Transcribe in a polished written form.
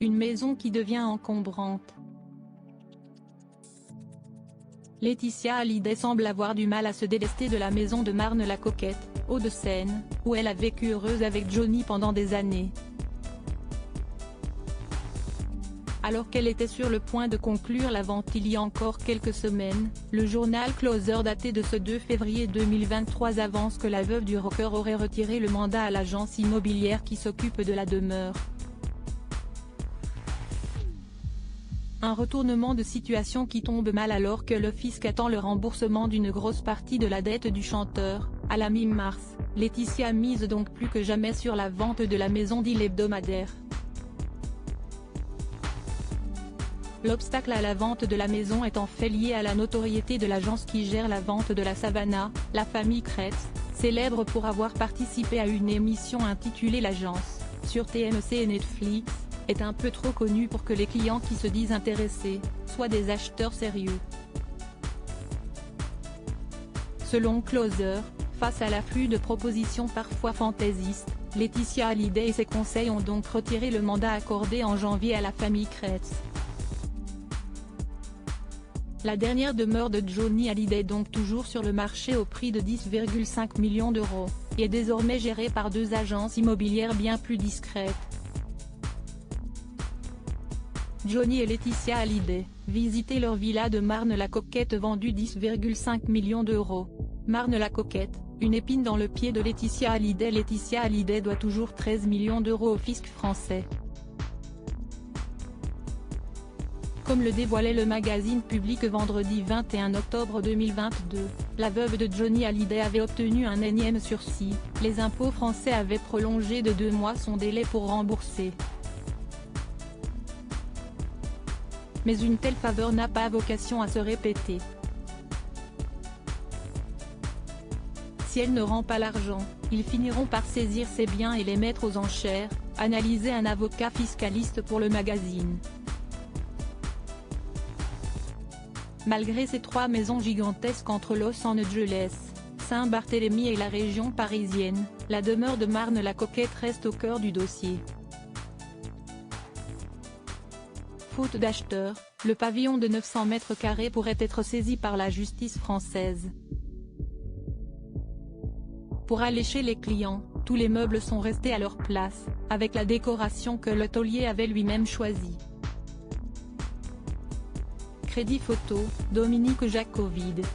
Une maison qui devient encombrante. Laetitia Hallyday semble avoir du mal à se délester de la maison de Marne-la-Coquette, Hauts-de-Seine, où elle a vécu heureuse avec Johnny pendant des années. Alors qu'elle était sur le point de conclure la vente il y a encore quelques semaines, le journal Closer daté de ce 2 février 2023 avance que la veuve du rocker aurait retiré le mandat à l'agence immobilière qui s'occupe de la demeure. Un retournement de situation qui tombe mal alors que le fisc attend le remboursement d'une grosse partie de la dette du chanteur. À la mi-mars, Laetitia mise donc plus que jamais sur la vente de la maison, dit l'hebdomadaire. L'obstacle à la vente de la maison est en fait lié à la notoriété de l'agence qui gère la vente de la Savannah. La famille Kretz, célèbre pour avoir participé à une émission intitulée L'Agence, sur TMC et Netflix, est un peu trop connue pour que les clients qui se disent intéressés, soient des acheteurs sérieux. Selon Closer, face à l'afflux de propositions parfois fantaisistes, Laetitia Hallyday et ses conseils ont donc retiré le mandat accordé en janvier à la famille Kretz. La dernière demeure de Johnny Hallyday, donc toujours sur le marché au prix de 10,5 millions d'euros, est désormais gérée par deux agences immobilières bien plus discrètes. Johnny et Laetitia Hallyday, visitez leur villa de Marne-la-Coquette vendue 10,5 millions d'euros. Marne-la-Coquette, une épine dans le pied de Laetitia Hallyday. Laetitia Hallyday doit toujours 13 millions d'euros au fisc français. Comme le dévoilait le magazine Public vendredi 21 octobre 2022, la veuve de Johnny Hallyday avait obtenu un énième sursis. Les impôts français avaient prolongé de 2 mois son délai pour rembourser. Mais une telle faveur n'a pas vocation à se répéter. Si elle ne rend pas l'argent, ils finiront par saisir ses biens et les mettre aux enchères, analysait un avocat fiscaliste pour le magazine. Malgré ces 3 maisons gigantesques entre Los Angeles, Saint-Barthélemy et la région parisienne, la demeure de Marne-la-Coquette reste au cœur du dossier. Faute d'acheteurs, le pavillon de 900 mètres carrés pourrait être saisi par la justice française. Pour allécher les clients, tous les meubles sont restés à leur place, avec la décoration que le taulier avait lui-même choisie. Crédit photo, Dominique Jacovide.